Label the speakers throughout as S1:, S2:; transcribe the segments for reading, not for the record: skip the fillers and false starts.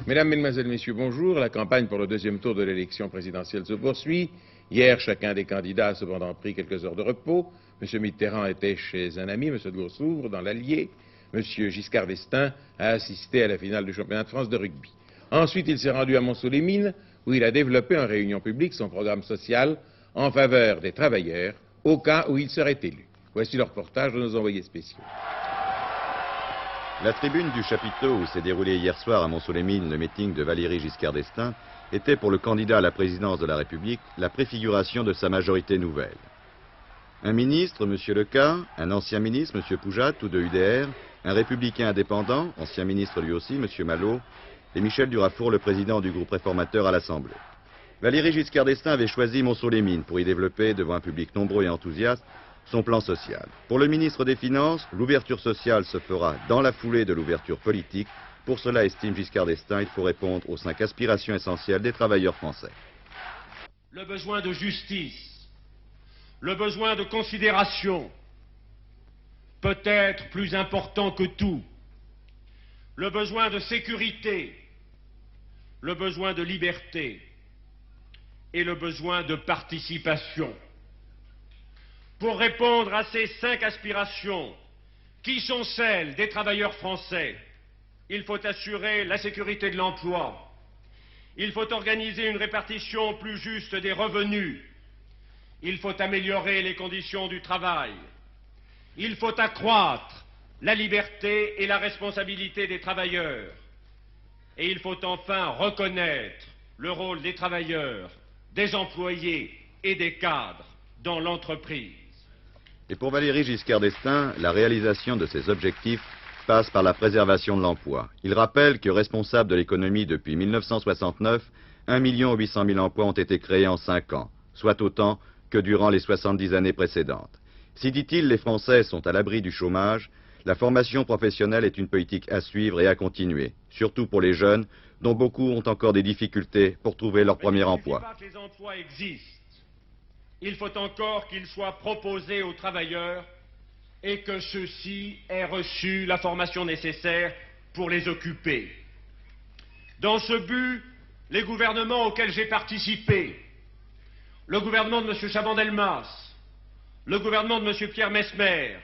S1: Mesdames, Mesdemoiselles, Messieurs, bonjour. La campagne pour le deuxième tour de l'élection présidentielle se poursuit. Hier, chacun des candidats a cependant pris quelques heures de repos. M. Mitterrand était chez un ami, M. de Gaussouvre, dans l'Allier. M. Giscard d'Estaing a assisté à la finale du championnat de France de rugby. Ensuite, il s'est rendu à Montceau-les-Mines, où il a développé en réunion publique son programme social en faveur des travailleurs, au cas où il serait élu. Voici le reportage de nos envoyés spéciaux.
S2: La tribune du chapiteau où s'est déroulé hier soir à Montceau-les-Mines le meeting de Valéry Giscard d'Estaing était pour le candidat à la présidence de la République la préfiguration de sa majorité nouvelle. Un ministre, M. Leca, un ancien ministre, M. Poujat, tous deux UDR, un républicain indépendant, ancien ministre lui aussi, M. Malot, et Michel Durafour, le président du groupe réformateur à l'Assemblée. Valéry Giscard d'Estaing avait choisi Montceau-les-Mines pour y développer, devant un public nombreux et enthousiaste, son plan social. Pour le ministre des Finances, l'ouverture sociale se fera dans la foulée de l'ouverture politique. Pour cela, estime Giscard d'Estaing, il faut répondre aux 5 aspirations essentielles des travailleurs français.
S3: Le besoin de justice, le besoin de considération, peut-être plus important que tout, le besoin de sécurité, le besoin de liberté et le besoin de participation. Pour répondre à ces 5 aspirations, qui sont celles des travailleurs français, il faut assurer la sécurité de l'emploi, il faut organiser une répartition plus juste des revenus, il faut améliorer les conditions du travail, il faut accroître la liberté et la responsabilité des travailleurs, et il faut enfin reconnaître le rôle des travailleurs, des employés et des cadres dans l'entreprise.
S2: Et pour Valéry Giscard d'Estaing, la réalisation de ces objectifs passe par la préservation de l'emploi. Il rappelle que responsable de l'économie depuis 1969, 1 800 000 emplois ont été créés en 5 ans, soit autant que durant les 70 années précédentes. Si, dit-il, les Français sont à l'abri du chômage, la formation professionnelle est une politique à suivre et à continuer, surtout pour les jeunes, dont beaucoup ont encore des difficultés pour trouver leur premier emploi.
S3: Il ne suffit pas que les emplois existent. Il faut encore qu'ils soient proposés aux travailleurs et que ceux-ci aient reçu la formation nécessaire pour les occuper. Dans ce but, les gouvernements auxquels j'ai participé, le gouvernement de M. Chaban-Delmas, le gouvernement de M. Pierre Messmer,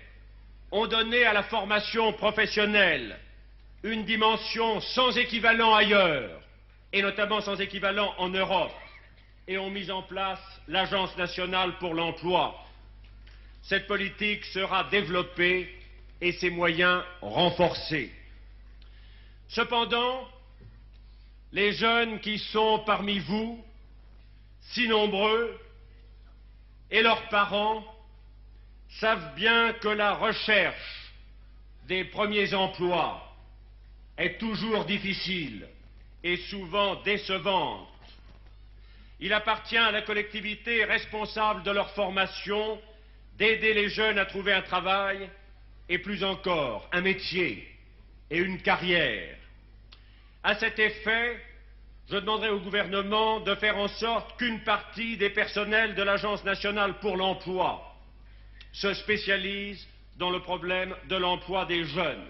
S3: ont donné à la formation professionnelle une dimension sans équivalent ailleurs, et notamment sans équivalent en Europe, et ont mis en place l'Agence nationale pour l'emploi. Cette politique sera développée et ses moyens renforcés. Cependant, les jeunes qui sont parmi vous, si nombreux, et leurs parents, savent bien que la recherche des premiers emplois est toujours difficile et souvent décevante. Il appartient à la collectivité responsable de leur formation d'aider les jeunes à trouver un travail et plus encore un métier et une carrière. À cet effet, je demanderai au gouvernement de faire en sorte qu'une partie des personnels de l'Agence nationale pour l'emploi se spécialise dans le problème de l'emploi des jeunes.